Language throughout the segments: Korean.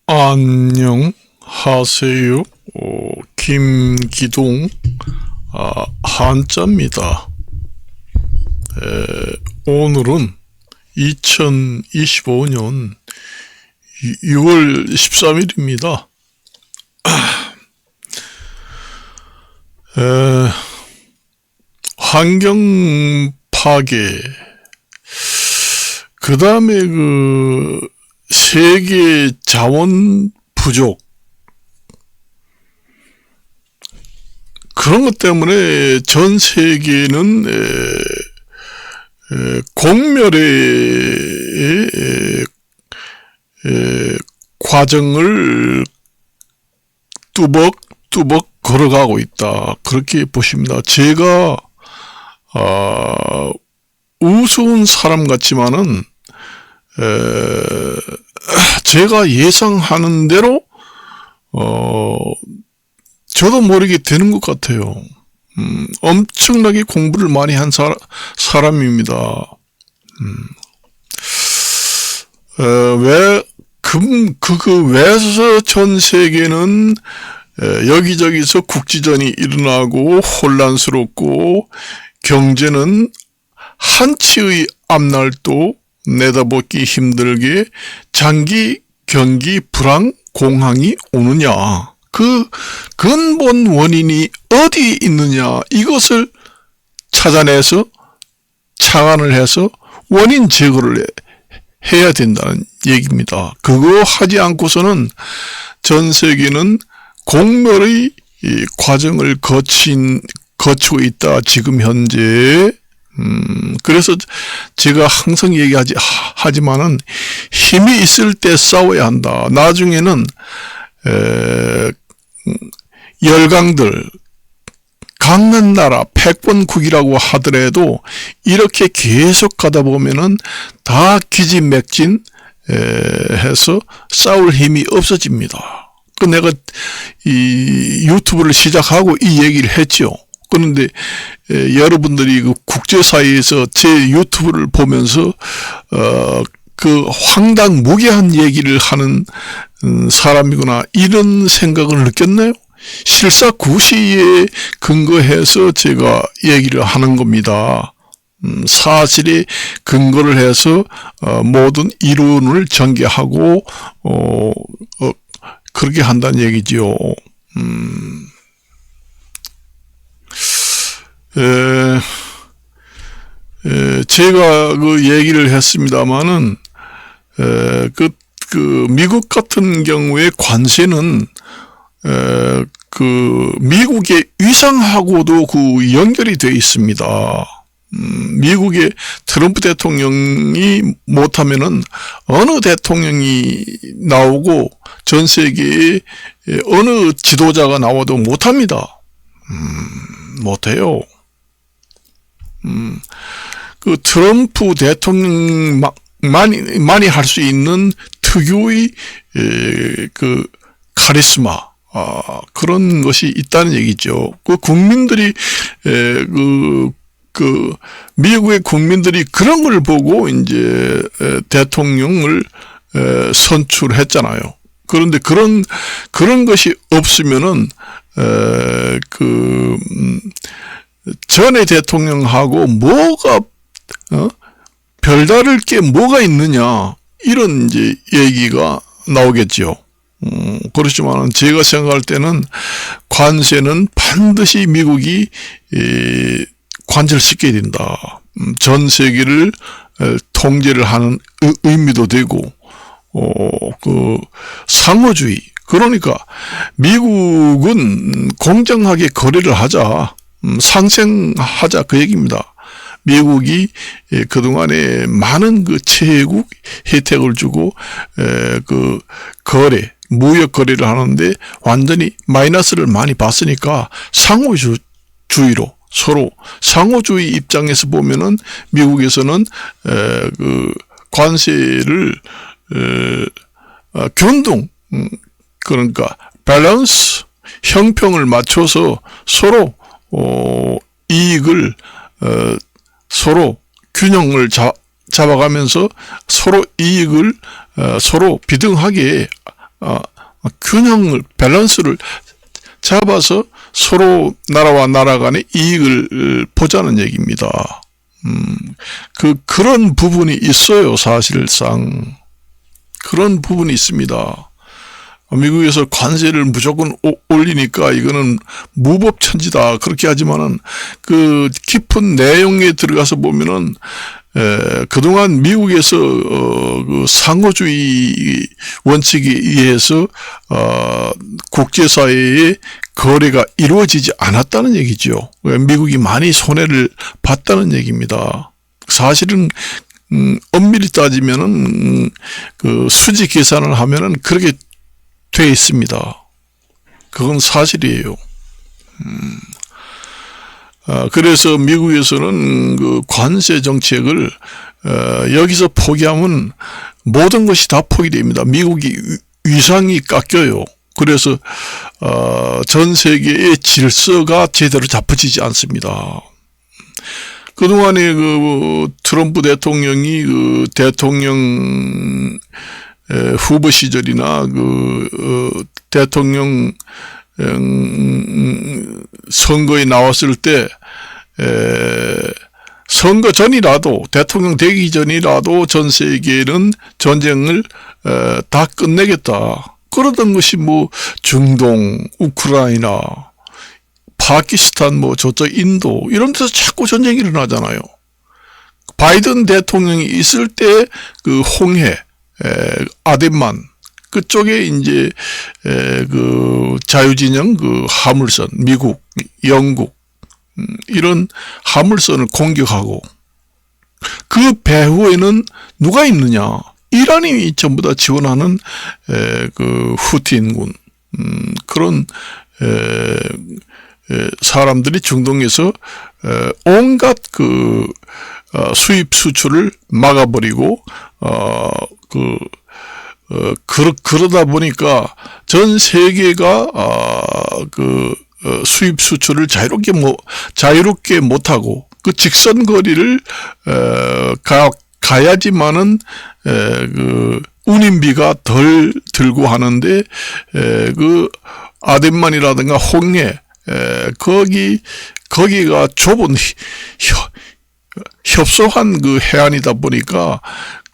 안녕하세요. 김기동 한자입니다. 오늘은 2025년 6월 13일입니다. 환경 파괴, 그 다음에 세계 자원 부족, 그런 것 때문에 전 세계는 공멸의 과정을 뚜벅뚜벅 걸어가고 있다, 그렇게 보십니다. 제가 우스운 사람 같지만은 제가 예상하는 대로 저도 모르게 되는 것 같아요. 엄청나게 공부를 많이 한 사람입니다. 왜 전 세계는 여기저기서 국지전이 일어나고 혼란스럽고 경제는 한치의 앞날도 내다보기 힘들게 장기 경기 불황 공황이 오느냐, 그 근본 원인이 어디 있느냐, 이것을 찾아내서 착안을 해서 원인 제거를 해야 된다는 얘기입니다. 그거 하지 않고서는 전 세계는 공멸의 과정을 거치고 있다, 지금 현재. 그래서 제가 항상 하지만은 힘이 있을 때 싸워야 한다. 나중에는 열강들, 강한 나라 패권국이라고 하더라도 이렇게 계속 가다 보면은 다 기진맥진 해서 싸울 힘이 없어집니다. 내가 이 유튜브를 시작하고 이 얘기를 했죠. 그런데 여러분들이 그 국제사회에서 제 유튜브를 보면서 황당무계한 얘기를 하는 사람이구나, 이런 생각을 느꼈나요? 실사구시에 근거해서 제가 얘기를 하는 겁니다. 사실에 근거를 해서 모든 이론을 전개하고 그렇게 한다는 얘기죠. 제가 얘기를 했습니다마는 미국 같은 경우에 관세는 미국의 위상하고도 연결이 되어 있습니다. 미국의 트럼프 대통령이 못하면은 어느 대통령이 나오고 전 세계에 어느 지도자가 나와도 못합니다. 못해요. 트럼프 대통령만이 할 수 있는 특유의 카리스마, 그런 것이 있다는 얘기죠. 국민들이 미국의 국민들이 그런 걸 보고 이제 대통령을 선출했잖아요. 그런데 그런 것이 없으면은 전에 대통령하고 뭐가 별다를 게 뭐가 있느냐, 이런 이제 얘기가 나오겠죠. 그렇지만 제가 생각할 때는 관세는 반드시 미국이 관철 시켜야 된다. 전 세계를 통제를 하는 의미도 되고, 상호주의, 그러니까 미국은 공정하게 거래를 하자, 상생하자, 그 얘기입니다. 미국이 그동안에 많은 채국 혜택을 주고 무역 거래를 하는데 완전히 마이너스를 많이 봤으니까 상호주의로, 서로 상호주의 입장에서 보면은 미국에서는 관세를 균등, 그러니까 밸런스, 형평을 맞춰서 서로 이익을 서로 균형을 잡아가면서 서로 이익을 서로 비등하게 균형을, 밸런스를 잡아서 서로 나라와 나라 간의 이익을 보자는 얘기입니다. 그런 부분이 있어요. 사실상. 그런 부분이 있습니다. 미국에서 관세를 무조건 올리니까 이거는 무법천지다. 그렇게 하지만은 그 깊은 내용에 들어가서 보면은 그동안 미국에서 그 상호주의 원칙에 의해서 국제사회의 거래가 이루어지지 않았다는 얘기죠. 미국이 많이 손해를 봤다는 얘기입니다. 사실은 엄밀히 따지면은 그 수지 계산을 하면은 그렇게 돼 있습니다. 그건 사실이에요. 그래서 미국에서는 그 관세 정책을 여기서 포기하면 모든 것이 다 포기됩니다. 미국이 위상이 깎여요. 그래서 전 세계의 질서가 제대로 잡혀지지 않습니다. 그동안에 그 트럼프 대통령이 그 대통령 후보 시절이나 그 대통령 선거에 나왔을 때 선거 전이라도, 대통령 되기 전이라도 전 세계는 전쟁을 다 끝내겠다. 그러던 것이 뭐 중동, 우크라이나, 파키스탄, 뭐 저쪽 인도 이런 데서 자꾸 전쟁이 일어나잖아요. 바이든 대통령이 있을 때 그 홍해, 아덴만 그쪽에 이제 그 자유진영 그 화물선, 미국, 영국 이런 화물선을 공격하고 그 배후에는 누가 있느냐? 이란이 전부 다 지원하는 그 후티인군 그런 사람들이 중동에서 온갖 그 수입 수출을 막아버리고 그러다 보니까 전 세계가 그 수입 수출을 자유롭게 못하고 그 직선 거리를 가야지만은 그 운임비가 덜 들고 하는데 그 아덴만이라든가 홍해 거기가 좁은 협소한 그 해안이다 보니까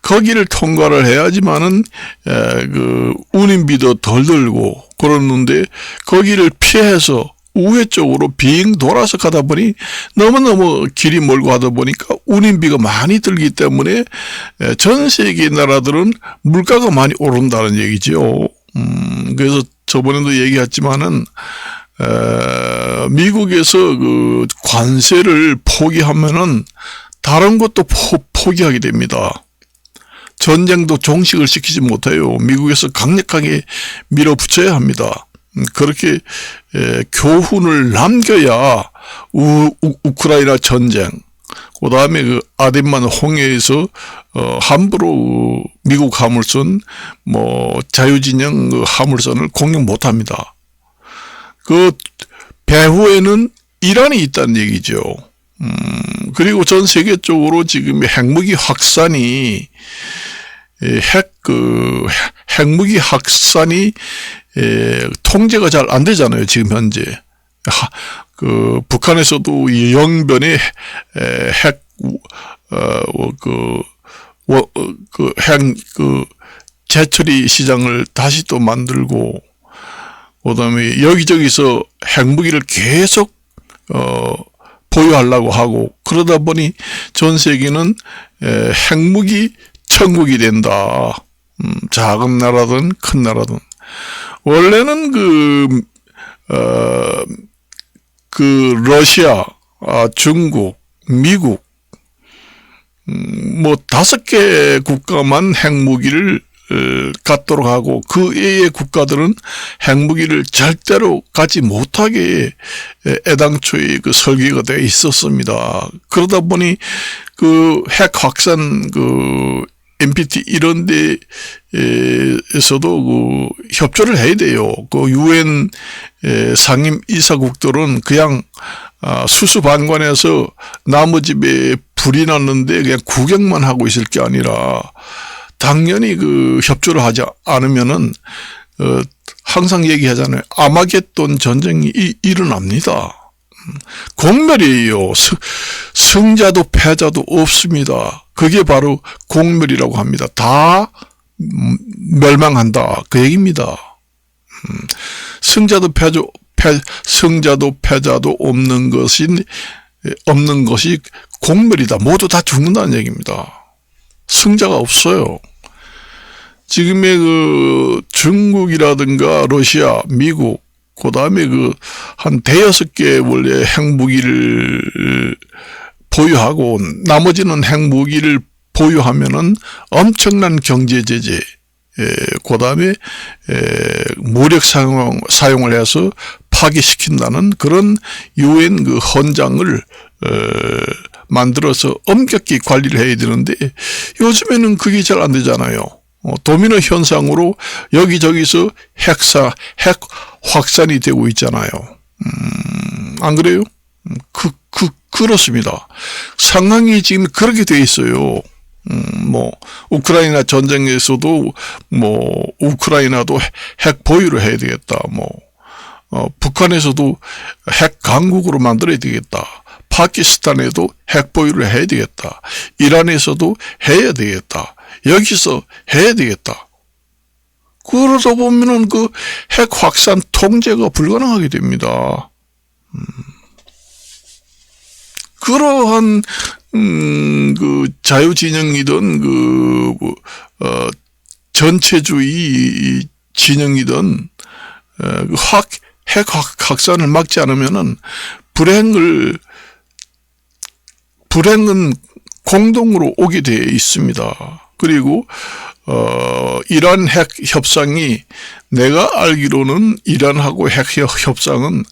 거기를 통과를 해야지만은 그 운임비도 덜 들고 그러는데 거기를 피해서 우회 쪽으로 빙 돌아서 가다 보니 너무너무 길이 멀고 하다 보니까 운임비가 많이 들기 때문에 전 세계 나라들은 물가가 많이 오른다는 얘기죠. 그래서 저번에도 얘기했지만은 미국에서 그 관세를 포기하면은 다른 것도 포기하게 됩니다. 전쟁도 종식을 시키지 못해요. 미국에서 강력하게 밀어붙여야 합니다. 그렇게 교훈을 남겨야 우크라이나 전쟁, 그 다음에 그 아덴만 홍해에서 함부로 미국 화물선, 뭐 자유진영 그 화물선을 공격 못합니다. 그 배후에는 이란이 있다는 얘기죠. 그리고 전 세계적으로 지금 핵무기 확산이 핵무기 확산이 통제가 잘 안 되잖아요. 지금 현재 그 북한에서도 영변의 핵 재처리 시장을 다시 또 만들고 그다음에 여기저기서 핵무기를 계속 보유하려고 하고 그러다 보니 전 세계는 핵무기 천국이 된다. 작은 나라든 큰 나라든 원래는 그 러시아, 중국, 미국 뭐 5개 국가만 핵무기를 갖도록 하고 그 외의 국가들은 핵무기를 절대로 갖지 못하게 애당초에 그 설계가 되어 있었습니다. 그러다 보니 그 핵 확산 그 NPT 이런 데에서도 그 협조를 해야 돼요. 그 UN 상임 이사국들은 그냥 수수방관해서 나무 집에 불이 났는데 그냥 구경만 하고 있을 게 아니라 당연히 그 협조를 하지 않으면은 항상 얘기하잖아요. 아마겟돈 전쟁이 일어납니다. 공멸이에요. 승자도 패자도 없습니다. 그게 바로 공멸이라고 합니다. 다 멸망한다. 그 얘기입니다. 승자도 패자도 없는 것이 공멸이다. 모두 다 죽는다는 얘기입니다. 승자가 없어요. 지금의 중국이라든가 러시아, 미국, 그 다음에 한 대여섯 개 원래 핵무기를 보유하고 나머지는 핵무기를 보유하면은 엄청난 경제 제재, 그 다음에 무력 사용을 해서 파괴시킨다는 그런 유엔 헌장을 만들어서 엄격히 관리를 해야 되는데 요즘에는 그게 잘 안 되잖아요. 도미노 현상으로 여기저기서 핵 확산이 되고 있잖아요. 안 그래요? 그렇습니다. 상황이 지금 그렇게 돼 있어요. 우크라이나 전쟁에서도, 우크라이나도 핵 보유를 해야 되겠다. 북한에서도 핵 강국으로 만들어야 되겠다. 파키스탄에도 핵 보유를 해야 되겠다. 이란에서도 해야 되겠다. 여기서 해야 되겠다. 그러다 보면은 핵 확산 통제가 불가능하게 됩니다. 그러한, 자유진영이든, 전체주의 진영이든, 핵 확산을 막지 않으면은, 불행은 공동으로 오게 되어 있습니다. 그리고 이란 핵 협상이 내가 알기로는 이란하고 핵 협상은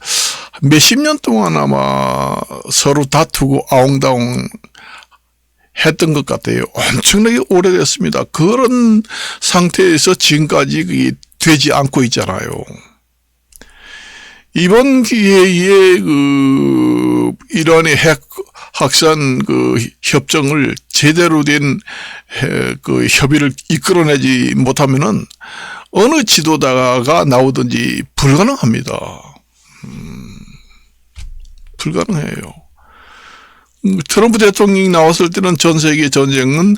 몇십 년 동안 아마 서로 다투고 아웅다웅 했던 것 같아요. 엄청나게 오래됐습니다. 그런 상태에서 지금까지 되지 않고 있잖아요. 이번 기회에 이란의 핵 확산 협정을 제대로 된 협의를 이끌어내지 못하면은 어느 지도자가 나오든지 불가능합니다. 불가능해요. 트럼프 대통령이 나왔을 때는 전 세계 전쟁은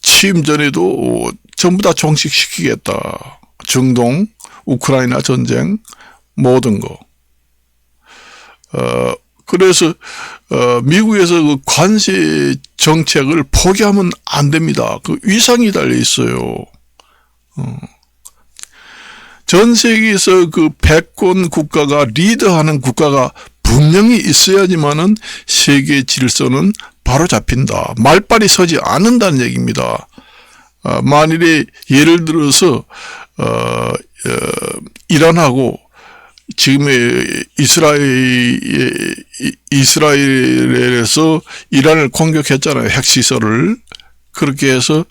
취임 전에도 전부 다 종식시키겠다. 중동, 우크라이나 전쟁, 모든 거. 그래서 미국에서 관세 정책을 포기하면 안 됩니다. 위상이 달려 있어요. 전 세계에서 패권 국가가 리더하는 국가가 분명히 있어야지만은 세계 질서는 바로 잡힌다. 말빨이 서지 않는다는 얘기입니다. 만일에 예를 들어서 이란하고 지금의 이스라엘에서 이란을 공격했잖아요. 핵시설을. 그렇게 해서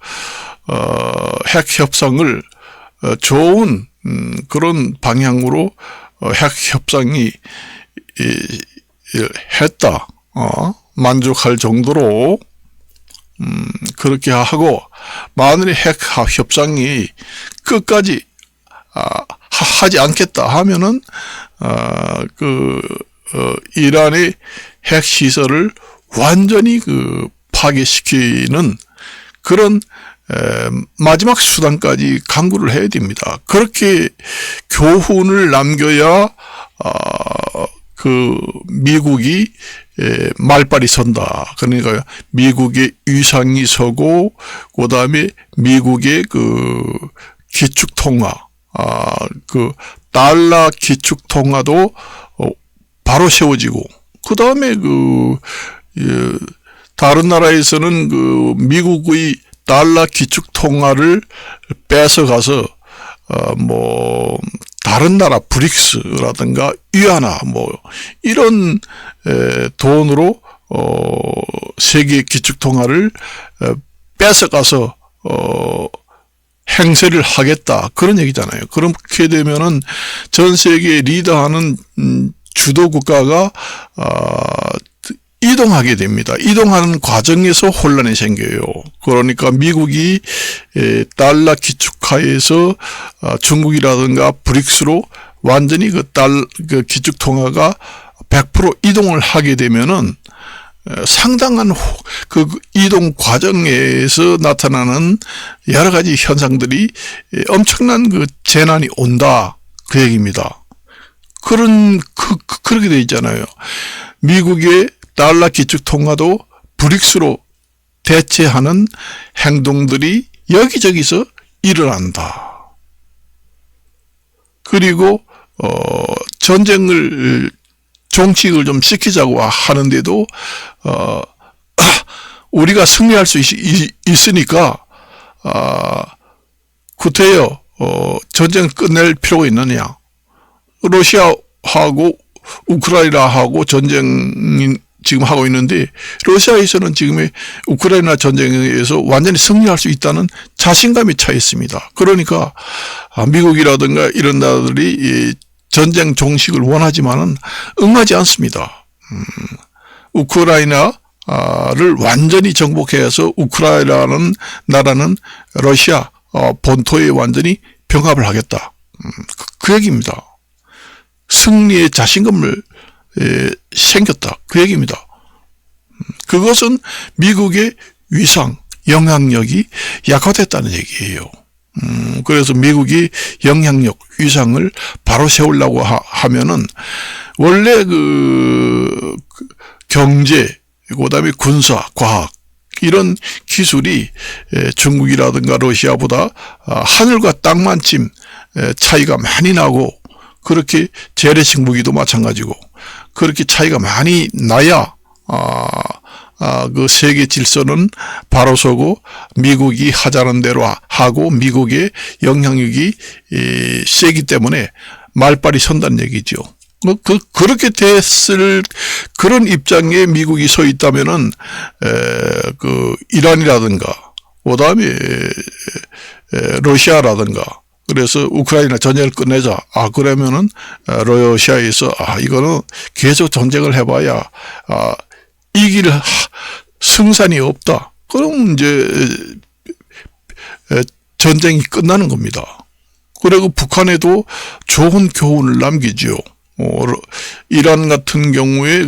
핵 협상을 좋은 그런 방향으로 핵 협상이 했다. 만족할 정도로 그렇게 하고 만일에 핵 협상이 끝까지 하지 않겠다 하면은 이란의 핵 시설을 완전히 파괴시키는 그런 마지막 수단까지 강구를 해야 됩니다. 그렇게 교훈을 남겨야 미국이 말빨이 선다. 그러니까 미국의 위상이 서고 그다음에 미국의 기축통화 달러 기축통화도 바로 세워지고 그다음에 다른 나라에서는 미국의 달러 기축통화를 뺏어가서 다른 나라 브릭스라든가 위안화 이런 돈으로 세계 기축통화를 뺏어가서 행세를 하겠다 그런 얘기잖아요. 그렇게 되면은 전 세계에 리더하는 주도 국가가 이동하게 됩니다. 이동하는 과정에서 혼란이 생겨요. 그러니까 미국이 달러 기축하에서 중국이라든가 브릭스로 완전히 그 기축 통화가 100% 이동을 하게 되면은 상당한 그 이동 과정에서 나타나는 여러 가지 현상들이 엄청난 그 재난이 온다, 그 얘기입니다. 그렇게 돼 있잖아요. 미국의 달러 기축 통화도 브릭스로 대체하는 행동들이 여기저기서 일어난다. 그리고 전쟁을 종식을 좀 시키자고 하는데도 우리가 승리할 수 있으니까 구태여 전쟁을 끝낼 필요가 있느냐. 러시아하고 우크라이나하고 전쟁 지금 하고 있는데 러시아에서는 지금의 우크라이나 전쟁에서 완전히 승리할 수 있다는 자신감이 차 있습니다. 그러니까 미국이라든가 이런 나라들이 전쟁 종식을 원하지만은 응하지 않습니다. 우크라이나를 완전히 정복해서 우크라이나라는 나라는 러시아 본토에 완전히 병합을 하겠다. 그 얘기입니다. 승리의 자신감을 생겼다. 그 얘기입니다. 그것은 미국의 위상, 영향력이 약화됐다는 얘기예요. 그래서 미국이 영향력, 위상을 바로 세우려고 하면은 원래 그 경제, 그다음에 군사, 과학 이런 기술이 중국이라든가 러시아보다 하늘과 땅만큼 차이가 많이 나고, 그렇게 재래식 무기도 마찬가지고 그렇게 차이가 많이 나야 그 세계 질서는 바로 서고 미국이 하자는 대로 하고 미국의 영향력이 세기 때문에 말빨이 선다는 얘기죠. 그렇게 됐을 그런 입장에 미국이 서 있다면은 그 이란이라든가 그다음에 러시아라든가, 그래서 우크라이나 전쟁을 끝내자. 그러면은 러시아에서 이거는 계속 전쟁을 해봐야 이길 승산이 없다. 그럼 이제 전쟁이 끝나는 겁니다. 그리고 북한에도 좋은 교훈을 남기죠. 이란 같은 경우에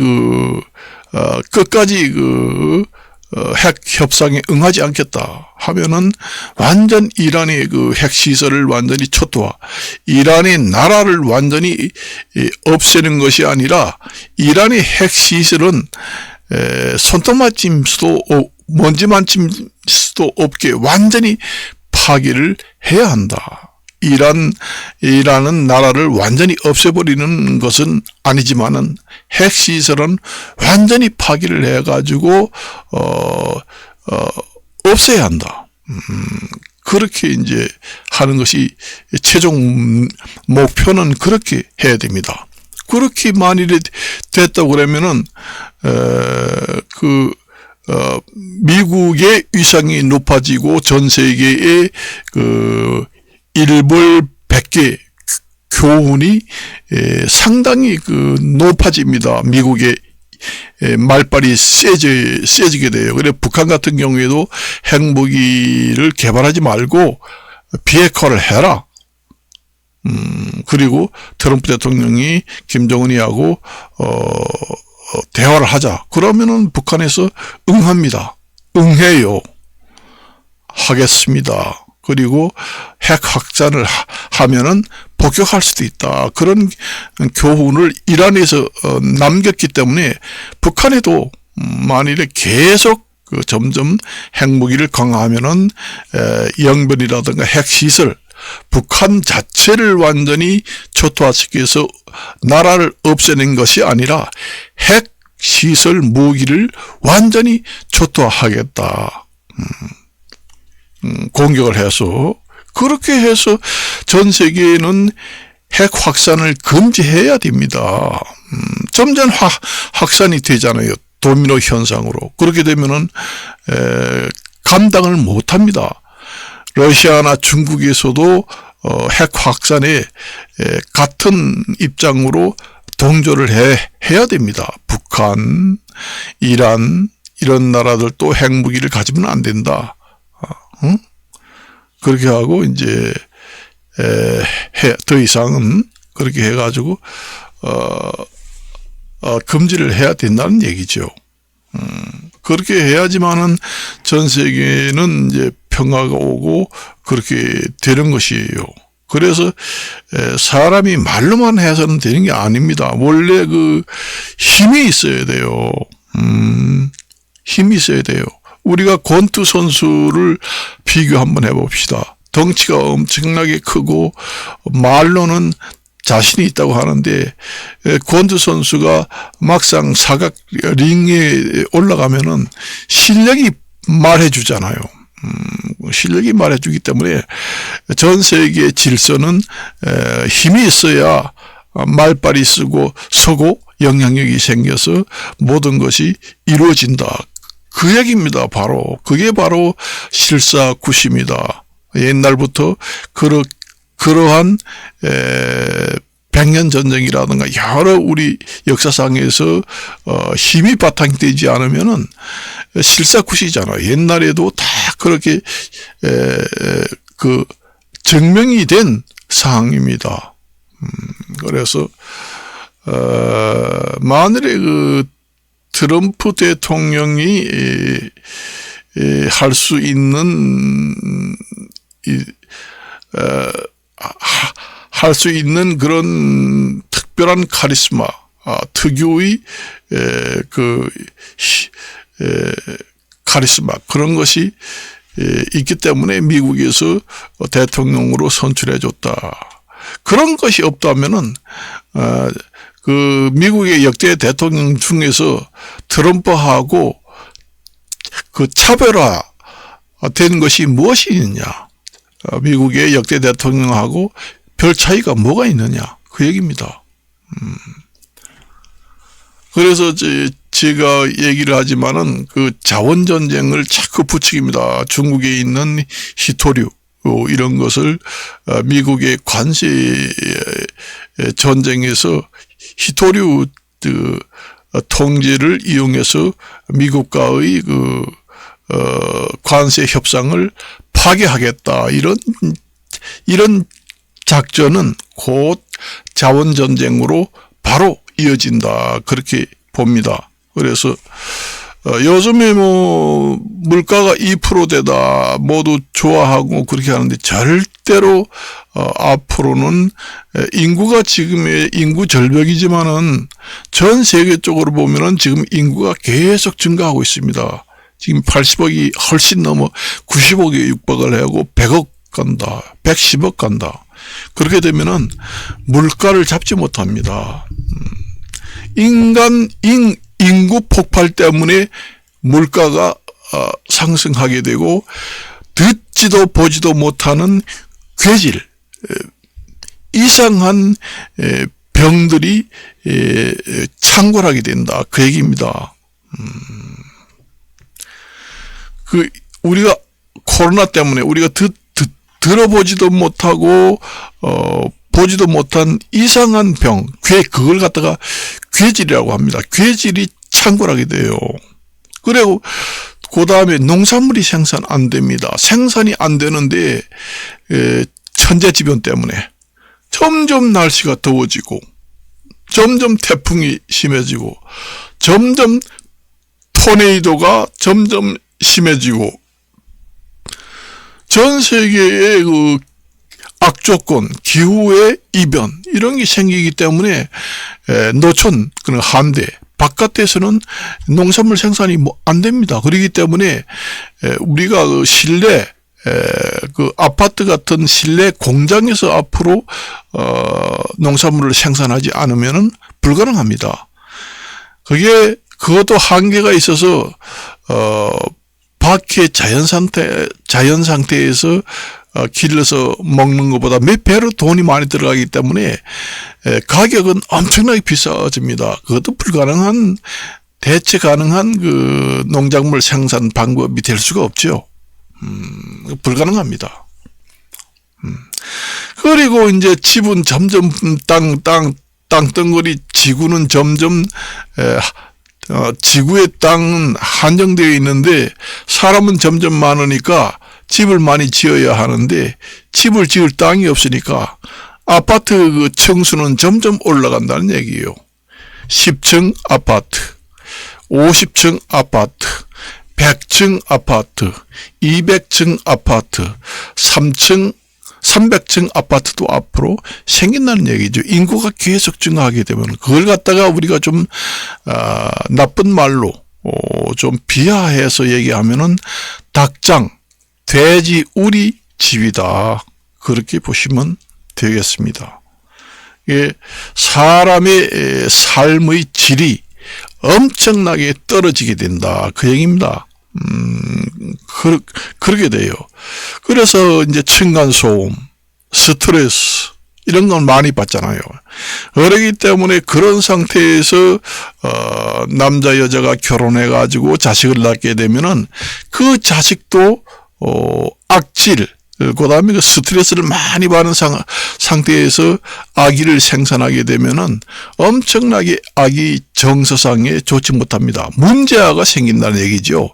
끝까지 핵 협상에 응하지 않겠다 하면은 완전 이란의 그 핵 시설을 완전히 초토화, 이란의 나라를 완전히 없애는 것이 아니라 이란의 핵 시설은 손톱만침 수도 먼지만침 수도 없게 완전히 파괴를 해야 한다. 이란은 나라를 완전히 없애버리는 것은 아니지만은 핵시설은 완전히 파괴를 해가지고 없애야 한다. 그렇게 이제 하는 것이 최종 목표는 그렇게 해야 됩니다. 그렇게 만일에 됐다고 그러면은 미국의 위상이 높아지고 전 세계의 일벌백계 교훈이 상당히 높아집니다. 미국의 말빨이 세지게 돼요. 그래 북한 같은 경우에도 핵무기를 개발하지 말고 비핵화를 해라. 그리고 트럼프 대통령이 김정은이하고 대화를 하자. 그러면은 북한에서 응합니다. 응해요. 하겠습니다. 그리고 핵 확산을 하면은 복역할 수도 있다. 그런 교훈을 이란에서 남겼기 때문에 북한에도 만일에 계속 점점 핵무기를 강화하면은 영변이라든가 핵시설, 북한 자체를 완전히 초토화시켜서 나라를 없애는 것이 아니라 핵시설 무기를 완전히 초토화하겠다. 공격을 해서, 그렇게 해서 전 세계는 핵 확산을 금지해야 됩니다. 점점 확산이 되잖아요. 도미노 현상으로. 그렇게 되면은 감당을 못합니다. 러시아나 중국에서도 핵 확산에 같은 입장으로 동조를 해야 됩니다. 북한, 이란 이런 나라들도 핵무기를 가지면 안 된다. 응? 그렇게 하고 이제 더 이상은 그렇게 해가지고 금지를 해야 된다는 얘기죠. 그렇게 해야지만은 전 세계는 이제 평화가 오고 그렇게 되는 것이에요. 그래서 사람이 말로만 해서는 되는 게 아닙니다. 원래 그 힘이 있어야 돼요. 힘이 있어야 돼요. 우리가 권투 선수를 비교 한번 해봅시다. 덩치가 엄청나게 크고 말로는 자신이 있다고 하는데 권투 선수가 막상 사각 링에 올라가면은 실력이 말해주잖아요. 실력이 말해주기 때문에 전 세계의 질서는 힘이 있어야 말빨이 서고 영향력이 생겨서 모든 것이 이루어진다. 그 얘기입니다. 바로 그게 바로 실사구시입니다. 옛날부터 그러한 백년 전쟁이라든가 여러 우리 역사상에서 힘이 바탕이 되지 않으면은 실사구시잖아요. 옛날에도 다 그렇게 그 증명이 된 사항입니다. 그래서 만일에 그 트럼프 대통령이 할 수 있는 할 수 있는 그런 특별한 카리스마, 특유의 카리스마 그런 것이 있기 때문에 미국에서 대통령으로 선출해줬다. 그런 것이 없다면은 그 미국의 역대 대통령 중에서 트럼프하고 그 차별화 된 것이 무엇이 있느냐? 미국의 역대 대통령하고 별 차이가 뭐가 있느냐? 그 얘기입니다. 그래서 제가 얘기를 하지만은 그 자원 전쟁을 자꾸 부추깁니다. 중국에 있는 히토류 이런 것을 미국의 관세 전쟁에서 히토류 통제를 이용해서 미국과의 관세 협상을 파괴하겠다. 이런 작전은 곧 자원 전쟁으로 바로 이어진다. 그렇게 봅니다. 그래서 요즘에 뭐 물가가 2%대다 모두 좋아하고 그렇게 하는데 절대로 앞으로는 인구가 지금의 인구 절벽이지만은 전 세계적으로 보면은 지금 인구가 계속 증가하고 있습니다. 지금 80억이 훨씬 넘어 90억에 육박을 하고 100억 간다. 110억 간다. 그렇게 되면은 물가를 잡지 못합니다. 인구 폭발 때문에 물가가 상승하게 되고 듣지도 보지도 못하는 괴질, 이상한 병들이 창궐하게 된다. 그 얘기입니다. 우리가 코로나 때문에 우리가 들어보지도 못하고 보지도 못한 이상한 병, 그걸 갖다가 괴질이라고 합니다. 괴질이 창궐하게 돼요. 그리고 그 다음에 농산물이 생산 안 됩니다. 생산이 안 되는데 천재지변 때문에 점점 날씨가 더워지고 점점 태풍이 심해지고 점점 토네이도가 점점 심해지고 전 세계의 그 악조건, 기후의 이변 이런 게 생기기 때문에 노천, 그런 함대 바깥에서는 농산물 생산이 안 됩니다. 그렇기 때문에 우리가 그 실내 그 아파트 같은 실내 공장에서 앞으로 농산물을 생산하지 않으면은 불가능합니다. 그것도 한계가 있어서 밖에 자연 상태에서 길러서 먹는 것보다 몇 배로 돈이 많이 들어가기 때문에 가격은 엄청나게 비싸집니다. 그것도 대체 가능한 그 농작물 생산 방법이 될 수가 없죠. 불가능합니다. 그리고 이제 집은 점점 땅덩어리, 지구는 점점 지구의 땅은 한정되어 있는데 사람은 점점 많으니까 집을 많이 지어야 하는데 집을 지을 땅이 없으니까 아파트 그 층수는 점점 올라간다는 얘기예요. 10층 아파트, 50층 아파트, 100층 아파트, 200층 아파트, 300층 아파트도 앞으로 생긴다는 얘기죠. 인구가 계속 증가하게 되면 그걸 갖다가 우리가 좀 나쁜 말로 좀 비하해서 얘기하면은 닭장, 돼지, 우리 집이다. 그렇게 보시면 되겠습니다. 예, 사람의 삶의 질이 엄청나게 떨어지게 된다. 그 얘기입니다. 그렇게 돼요. 그래서 이제 층간소음, 스트레스, 이런 건 많이 받잖아요. 그렇기 때문에 그런 상태에서, 남자, 여자가 결혼해가지고 자식을 낳게 되면은 그 자식도, 악질, 그 다음에 그 스트레스를 많이 받는 상태에서 아기를 생산하게 되면은 엄청나게 아기 정서상에 좋지 못합니다. 문제아가 생긴다는 얘기죠.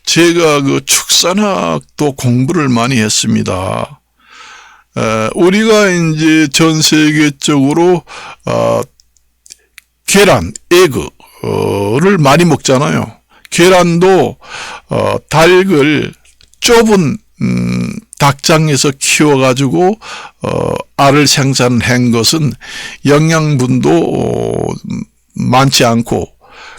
제가 그 축산학도 공부를 많이 했습니다. 우리가 이제 전 세계적으로, 계란, 에그를 많이 먹잖아요. 계란도, 닭을 좁은, 닭장에서 키워가지고, 알을 생산한 것은 영양분도 많지 않고,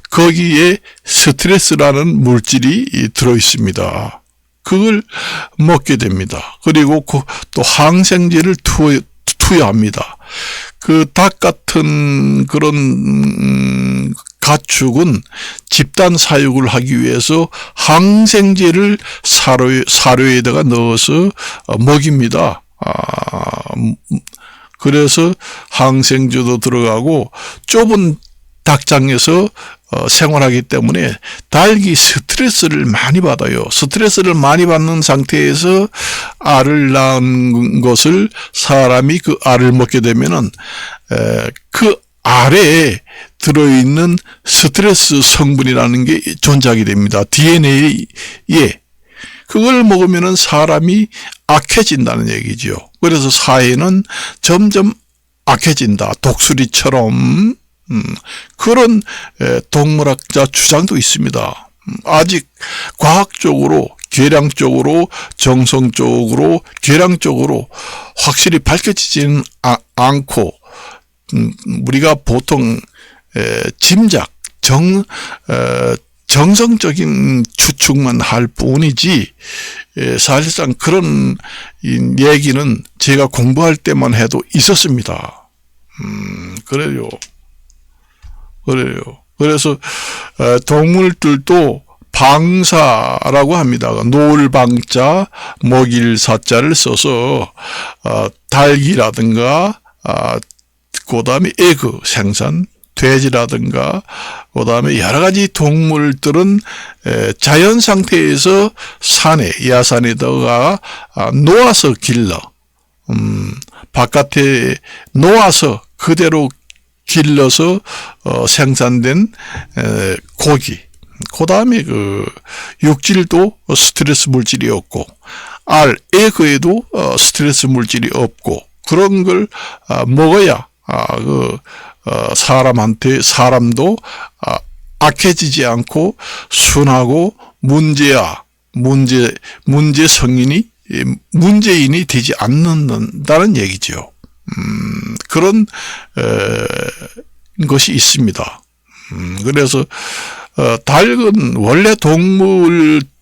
거기에 스트레스라는 물질이 들어있습니다. 그걸 먹게 됩니다. 그리고 또 항생제를 투여합니다. 그 닭 같은 그런 가축은 집단 사육을 하기 위해서 항생제를 사료에다가 넣어서 먹입니다. 그래서 항생제도 들어가고 좁은 닭장에서 생활하기 때문에 닭이 스트레스를 많이 받아요. 스트레스를 많이 받는 상태에서 알을 낳은 것을 사람이 그 알을 먹게 되면은 그 알에 들어있는 스트레스 성분이라는 게 존재하게 됩니다. DNA에. 그걸 먹으면은 사람이 악해진다는 얘기죠. 그래서 사회는 점점 악해진다. 독수리처럼. 그런 동물학자 주장도 있습니다. 아직 과학적으로, 계량적으로, 정성적으로, 계량적으로 확실히 밝혀지지는 않고 우리가 보통 짐작, 정성적인 추측만 할 뿐이지 사실상 그런 얘기는 제가 공부할 때만 해도 있었습니다. 그래요. 그래서 동물들도 방사라고 합니다. 노을방자, 먹일사자를 써서 닭이라든가 그 다음에 에그 생산, 돼지라든가 그 다음에 여러 가지 동물들은 자연 상태에서 산에, 야산에다가 놓아서 길러 바깥에 놓아서 그대로 길러서 생산된 고기, 그 다음에 그 육질도 스트레스 물질이 없고 알, 에그에도 스트레스 물질이 없고 그런 걸 먹어야 사람도 악해지지 않고 순하고 문제 성인이 문재인이 되지 않는다는 얘기죠. 그런 것이 있습니다. 그래서 닭은 원래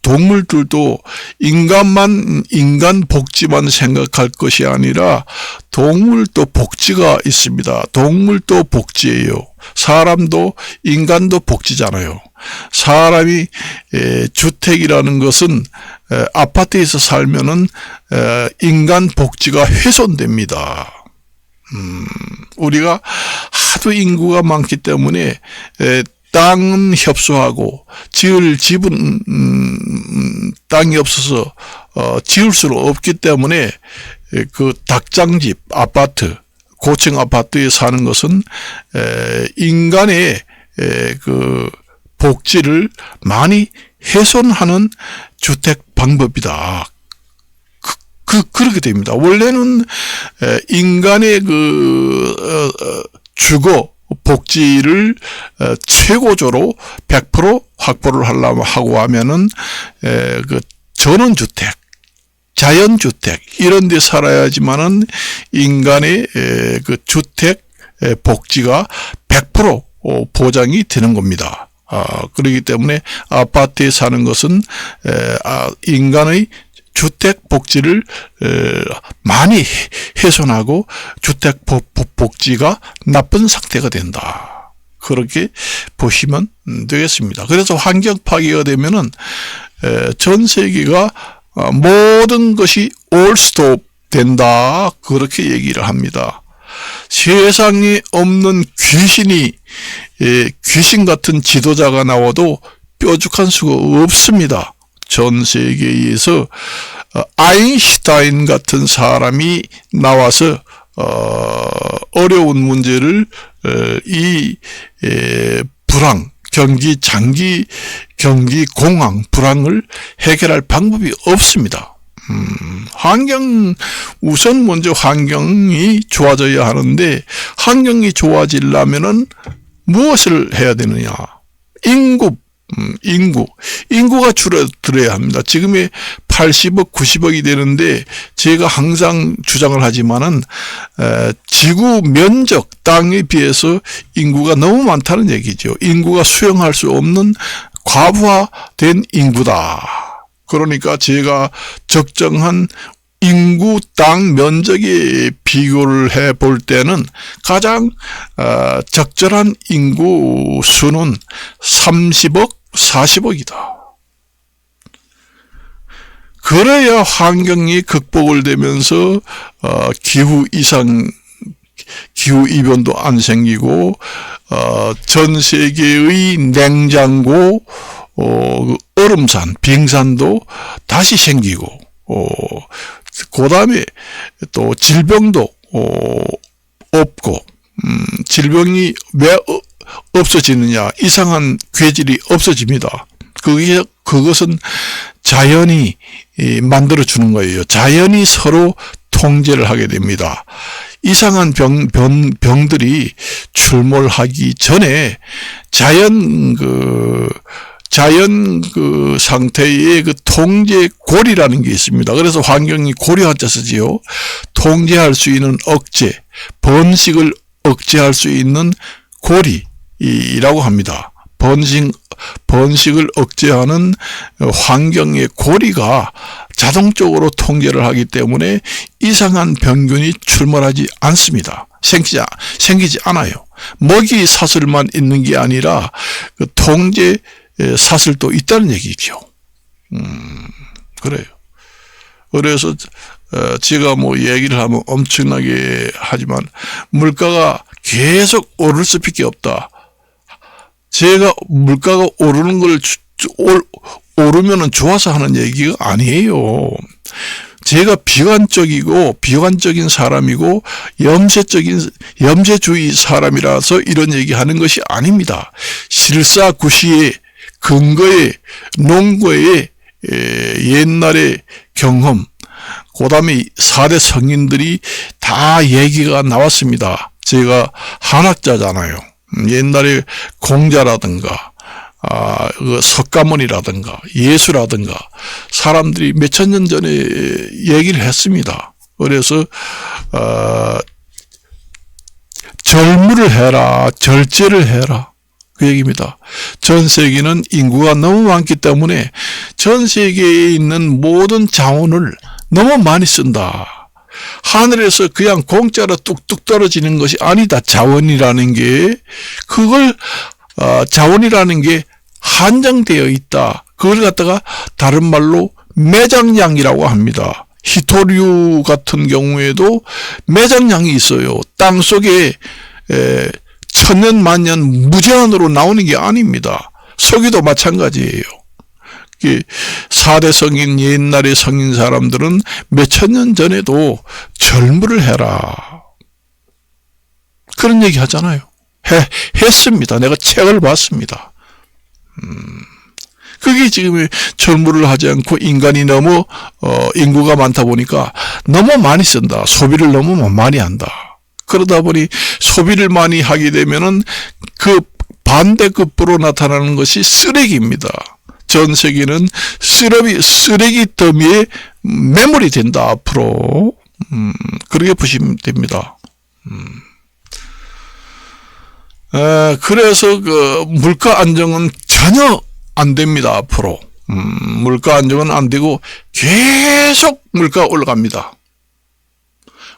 동물들도 인간 복지만 생각할 것이 아니라 동물도 복지가 있습니다. 동물도 복지예요. 사람도 인간도 복지잖아요. 사람이 주택이라는 것은 아파트에서 살면은 인간 복지가 훼손됩니다. 우리가 하도 인구가 많기 때문에 땅은 협소하고 지을 집은 땅이 없어서 지을 수는 없기 때문에 그 닭장집 아파트, 고층 아파트에 사는 것은 인간의 그 복지를 많이 훼손하는 주택 방법이다. 그렇게 됩니다. 원래는 인간의 주거 복지를 최고조로 100% 확보를 하고 하면은 전원주택, 자연주택 이런 데 살아야지만은 인간의 주택 복지가 100% 보장이 되는 겁니다. 그렇기 때문에 아파트에 사는 것은 인간의 주택 복지를 많이 훼손하고 주택 복지가 나쁜 상태가 된다. 그렇게 보시면 되겠습니다. 그래서 환경 파괴가 되면은 전 세계가 모든 것이 올 스톱 된다. 그렇게 얘기를 합니다. 세상에 없는 귀신 같은 지도자가 나와도 뾰족한 수가 없습니다. 전 세계에서 아인슈타인 같은 사람이 나와서 어려운 문제를 경기 공황 불황을 해결할 방법이 없습니다. 우선 먼저 환경이 좋아져야 하는데, 환경이 좋아지려면은 무엇을 해야 되느냐? 인구가 줄어들어야 합니다. 지금의 80억, 90억이 되는데, 제가 항상 주장을 하지만은, 지구 면적, 땅에 비해서 인구가 너무 많다는 얘기죠. 인구가 수용할 수 없는 과부하된 인구다. 그러니까 제가 적정한 인구 땅 면적에 비교를 해 볼 때는 가장 적절한 인구 수는 30억, 40억이다. 그래야 환경이 극복을 되면서 기후 이변도 안 생기고 전 세계의 냉장고, 얼음산, 빙산도 다시 생기고, 그 다음에 또 질병도 없고, 질병이 왜 없어지느냐? 이상한 괴질이 없어집니다. 그것은 자연이 만들어 주는 거예요. 자연이 서로 통제를 하게 됩니다. 이상한 병들이 출몰하기 전에 자연 상태의 통제 고리라는 게 있습니다. 그래서 환경이 고리한자 쓰지요. 통제할 수 있는 억제, 번식을 억제할 수 있는 고리라고 합니다. 번식을 억제하는 환경의 고리가 자동적으로 통제를 하기 때문에 이상한 병균이 출몰하지 않습니다. 생기지 않아요. 먹이 사슬만 있는 게 아니라 통제 사슬도 있다는 얘기죠. 그래요. 그래서 제가 얘기를 하면 엄청나게 하지만 물가가 계속 오를 수밖에 없다. 제가 물가가 오르는 걸 오르면은 좋아서 하는 얘기가 아니에요. 제가 비관적인 사람이고 염세주의 사람이라서 이런 얘기하는 것이 아닙니다. 실사구시의 근거에 농구의 옛날의 경험, 그 다음에 4대 성인들이 다 얘기가 나왔습니다. 제가 한학자잖아요. 옛날에 공자라든가 석가모니라든가 예수라든가 사람들이 몇천 년 전에 얘기를 했습니다. 그래서 절무를 해라, 절제를 해라, 그 얘기입니다. 전 세계는 인구가 너무 많기 때문에 전 세계에 있는 모든 자원을 너무 많이 쓴다. 하늘에서 그냥 공짜로 뚝뚝 떨어지는 것이 아니다. 자원이라는 게 자원이라는 게 한정되어 있다. 그걸 갖다가 다른 말로 매장량이라고 합니다. 히토류 같은 경우에도 매장량이 있어요. 땅 속에 천년 만년 무제한으로 나오는 게 아닙니다. 석유도 마찬가지예요. 4대 성인, 옛날의 성인 사람들은 몇천 년 전에도 절무를 해라, 그런 얘기 하잖아요. 했습니다. 내가 책을 봤습니다. 그게 지금 철물을 하지 않고 인간이 너무 인구가 많다 보니까 너무 많이 쓴다. 소비를 너무 많이 한다. 그러다 보니 소비를 많이 하게 되면은 그 반대급부로 나타나는 것이 쓰레기입니다. 전 세계는 쓰레기 더미에 매몰이 된다. 앞으로 그렇게 보시면 됩니다. 그래서 그 물가 안정은 전혀 안 됩니다. 앞으로 물가 안정은 안 되고 계속 물가가 올라갑니다.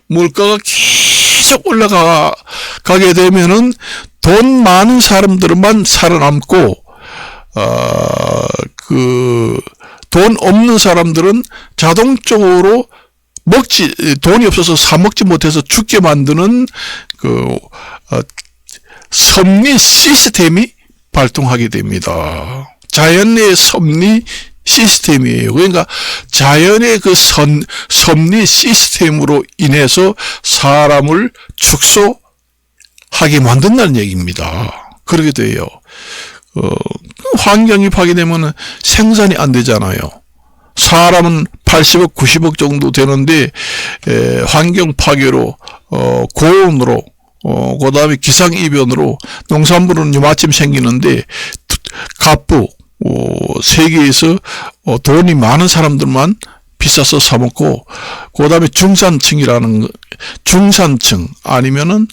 물가가 계속 올라가게 되면은 돈 많은 사람들만 살아남고 그 돈 없는 사람들은 자동적으로 돈이 없어서 사 먹지 못해서 죽게 만드는 그 섭리 시스템이 발동하게 됩니다. 자연의 섭리 시스템이에요. 그러니까 자연의 그 섭리 시스템으로 인해서 사람을 축소하게 만든다는 얘기입니다. 그렇게 돼요. 환경이 파괴되면 생산이 안 되잖아요. 사람은 80억, 90억 정도 되는데 환경 파괴로 고온으로 그 다음에 기상이변으로 농산물은 요마침 생기는데 갑부 세계에서 돈이 많은 사람들만 비싸서 사먹고 그 다음에 중산층 아니면은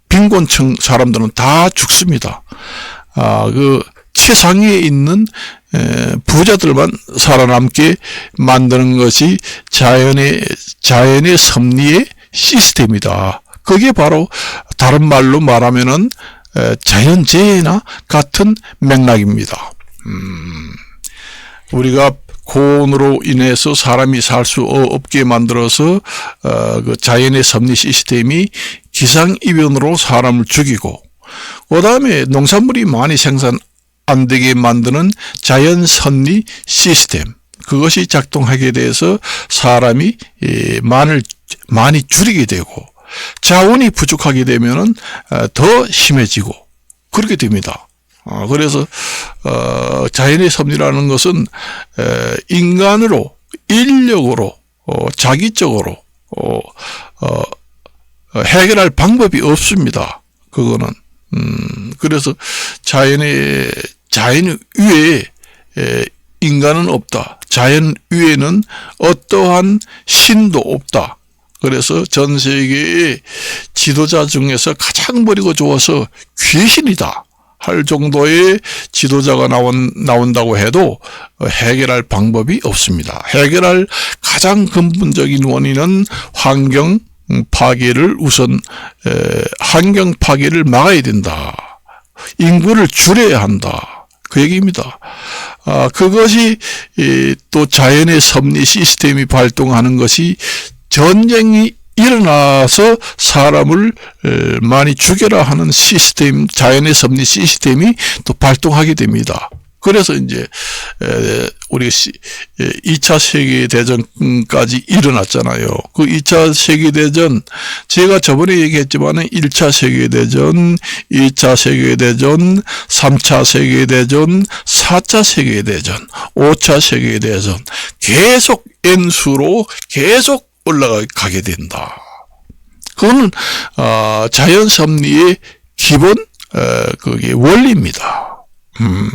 빈곤층 사람들은 다 죽습니다. 그 최상위에 있는 부자들만 살아남게 만드는 것이 자연의 섭리의 시스템이다. 그게 바로 다른 말로 말하면은 자연재해나 같은 맥락입니다. 우리가 고온으로 인해서 사람이 살 수 없게 만들어서 그 자연의 섭리 시스템이 기상이변으로 사람을 죽이고 그 다음에 농산물이 많이 생산 안 되게 만드는 자연 섭리 시스템, 그것이 작동하게 돼서 사람이 많이 줄이게 되고 자원이 부족하게 되면은 더 심해지고 그렇게 됩니다. 그래서 자연의 섭리라는 것은 인간으로 인력으로 자기적으로 해결할 방법이 없습니다. 그거는 그래서 자연 위에 인간은 없다. 자연 위에는 어떠한 신도 없다. 그래서 전 세계의 지도자 중에서 가장 머리가 좋아서 귀신이다 할 정도의 지도자가 나온다고 해도 해결할 방법이 없습니다. 해결할 가장 근본적인 원인은 환경 파괴를 환경 파괴를 막아야 된다. 인구를 줄여야 한다. 그 얘기입니다. 그것이 또 자연의 섭리 시스템이 발동하는 것이 전쟁이 일어나서 사람을 많이 죽여라 하는 시스템, 자연의 섭리 시스템이 또 발동하게 됩니다. 그래서 이제 우리 2차 세계대전까지 일어났잖아요. 그 2차 세계대전, 제가 저번에 얘기했지만은 1차 세계대전, 2차 세계대전, 3차 세계대전, 4차 세계대전, 5차 세계대전, 계속 N수로 계속 올라가게 된다. 그거는 자연 섭리의 기본 그게 원리입니다.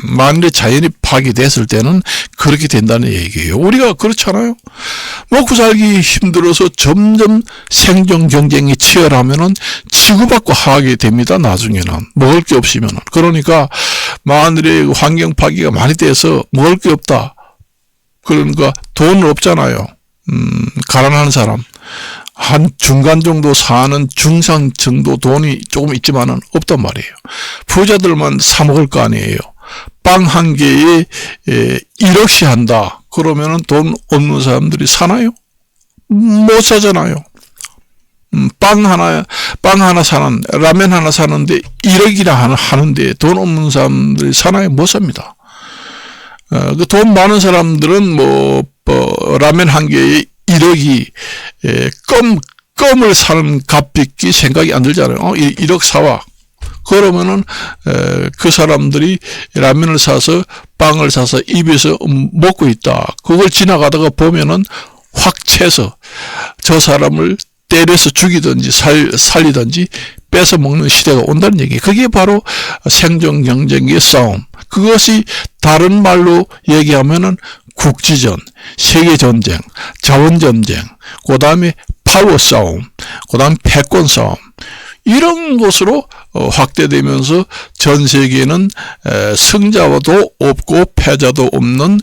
만일에 자연이 파괴됐을 때는 그렇게 된다는 얘기예요. 우리가 그렇잖아요. 먹고 살기 힘들어서 점점 생존 경쟁이 치열하면은 치고받고 하게 됩니다. 나중에는 먹을 게 없으면은. 그러니까 만일에 환경 파괴가 많이 돼서 먹을 게 없다. 그러니까 돈은 없잖아요. 가난한 사람. 한 중간 정도 사는 중상층도 돈이 조금 있지만은 없단 말이에요. 부자들만 사 먹을 거 아니에요. 빵 한 개에 1억씩 한다. 그러면은 돈 없는 사람들이 사나요? 못 사잖아요. 빵 하나 라면 하나 사는데 1억이나 하는데 돈 없는 사람들이 사나요? 못 삽니다. 그 돈 많은 사람들은 라면 한 개에 1억이 껌을 사는 값밖에 생각이 안 들잖아요. 1억 사와. 그러면은 그 사람들이 라면을 사서 빵을 사서 입에서 먹고 있다. 그걸 지나가다가 보면은 확 채서 저 사람을 때려서 죽이든지 살리든지 뺏어 먹는 시대가 온다는 얘기. 그게 바로 생존 경쟁의 싸움. 그것이 다른 말로 얘기하면은 국지전, 세계전쟁, 자원전쟁, 그 다음에 파워 싸움, 그 다음 패권 싸움, 이런 것으로 확대되면서 전 세계는 승자도 없고 패자도 없는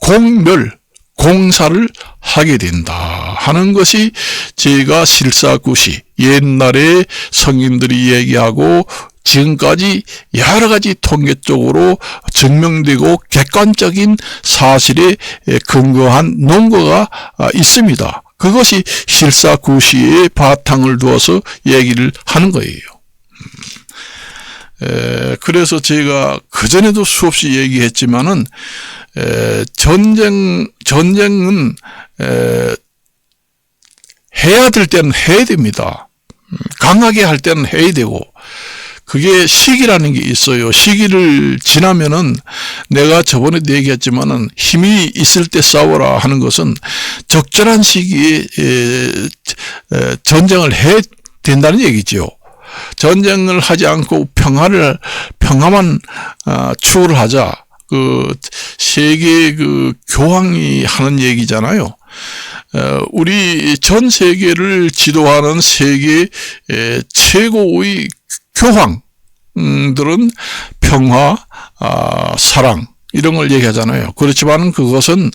공멸, 공사를 하게 된다 하는 것이 제가 실사구시, 옛날에 성인들이 얘기하고 지금까지 여러 가지 통계적으로 증명되고 객관적인 사실에 근거한 논거가 있습니다. 그것이 실사구시의 바탕을 두어서 얘기를 하는 거예요. 그래서 제가 그전에도 수없이 얘기했지만은 전쟁은 해야 될 때는 해야 됩니다. 강하게 할 때는 해야 되고, 그게 시기라는 게 있어요. 시기를 지나면은 내가 저번에도 얘기했지만은 힘이 있을 때 싸워라 하는 것은 적절한 시기에 전쟁을 해야 된다는 얘기죠. 전쟁을 하지 않고 평화만 추구를 하자. 그 세계 그 교황이 하는 얘기잖아요. 우리 전 세계를 지도하는 세계 최고의 교황들은 평화, 사랑 이런 걸 얘기하잖아요. 그렇지만 그것은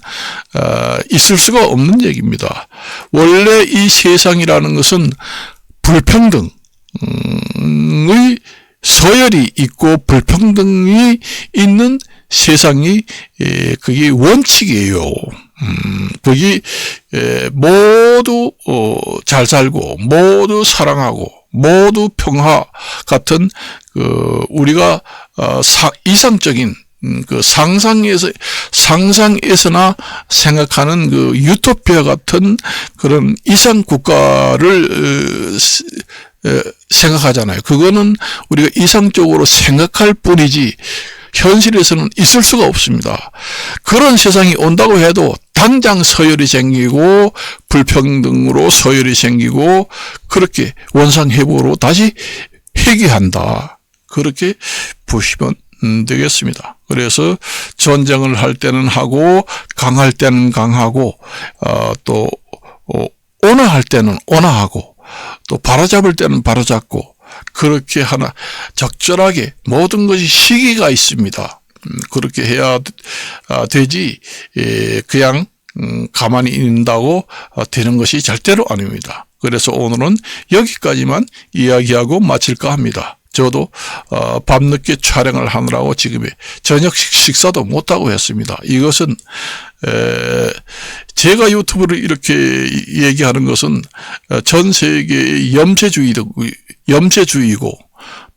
있을 수가 없는 얘기입니다. 원래 이 세상이라는 것은 불평등의 서열이 있고 불평등이 있는 세상이 그게 원칙이에요. 그게 모두 잘 살고 모두 사랑하고 모두 평화 같은 우리가 이상적인 그 상상에서나 생각하는 그 유토피아 같은 그런 이상 국가를 생각하잖아요. 그거는 우리가 이상적으로 생각할 뿐이지 현실에서는 있을 수가 없습니다. 그런 세상이 온다고 해도 당장 서열이 생기고 불평등으로 서열이 생기고 그렇게 원상회복으로 다시 회귀한다. 그렇게 보시면 되겠습니다. 그래서 전쟁을 할 때는 하고 강할 때는 강하고 또 온화할 때는 온화하고 또 바로잡을 때는 바로잡고 그렇게 하나 적절하게 모든 것이 시기가 있습니다. 그렇게 해야 되지 그냥 가만히 있는다고 되는 것이 절대로 아닙니다. 그래서 오늘은 여기까지만 이야기하고 마칠까 합니다. 저도 밤늦게 촬영을 하느라고 지금의 저녁 식사도 못하고 했습니다. 이것은 제가 유튜브를 이렇게 얘기하는 것은 전 세계의 염세주의고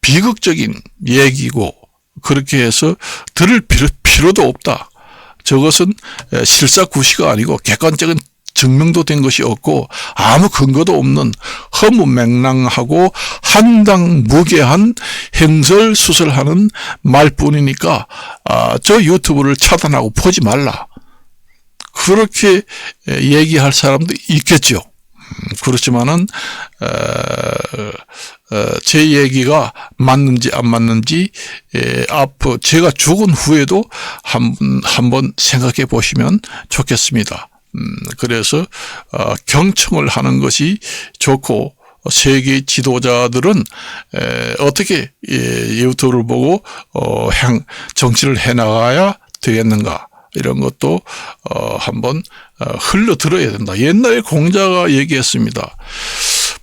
비극적인 얘기고 그렇게 해서 들을 필요도 없다. 저것은 실사구시가 아니고 객관적인 증명도 된 것이 없고 아무 근거도 없는 허무맹랑하고 한당무계한 행설수설하는 말뿐이니까 저 유튜브를 차단하고 보지 말라. 그렇게 얘기할 사람도 있겠죠. 그렇지만은 제 얘기가 맞는지 안 맞는지 앞으로 제가 죽은 후에도 한번 생각해 보시면 좋겠습니다. 그래서 경청을 하는 것이 좋고 세계 지도자들은 어떻게 유튜브를 보고 정치를 해나가야 되겠는가 이런 것도 한번 흘러 들어야 된다. 옛날에 공자가 얘기했습니다.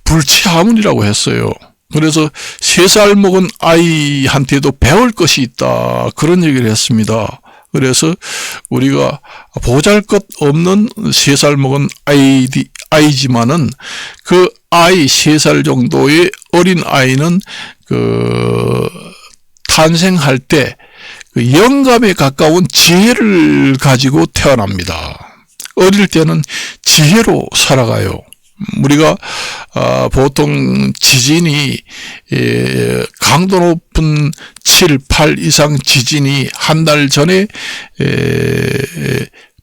불치하문이라고 했어요. 그래서 3살 먹은 아이한테도 배울 것이 있다. 그런 얘기를 했습니다. 그래서 우리가 보잘것없는 3살 먹은 아이지만은 그 아이 3살 정도의 어린 아이는 탄생할 때 그 영감에 가까운 지혜를 가지고 태어납니다. 어릴 때는 지혜로 살아가요. 우리가 보통 지진이 강도 높은 7, 8 이상 지진이 한 달 전에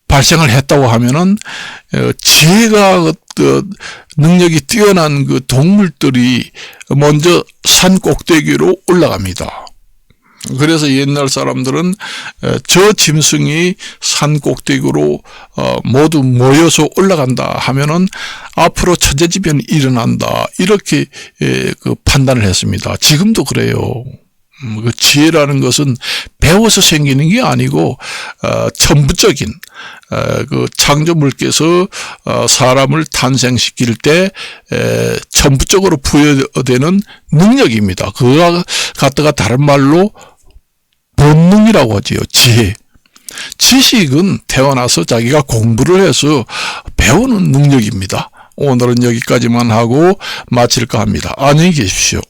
발생을 했다고 하면은 지혜가 능력이 뛰어난 그 동물들이 먼저 산 꼭대기로 올라갑니다. 그래서 옛날 사람들은 저 짐승이 산 꼭대기로 모두 모여서 올라간다 하면은 앞으로 천재지변이 일어난다, 이렇게 그 판단을 했습니다. 지금도 그래요. 그 지혜라는 것은 배워서 생기는 게 아니고 천부적인 그 창조물께서 사람을 탄생시킬 때 천부적으로 부여되는 능력입니다. 그거 갖다가 다른 말로 본능이라고 하지요. 지혜. 지식은 태어나서 자기가 공부를 해서 배우는 능력입니다. 오늘은 여기까지만 하고 마칠까 합니다. 안녕히 계십시오.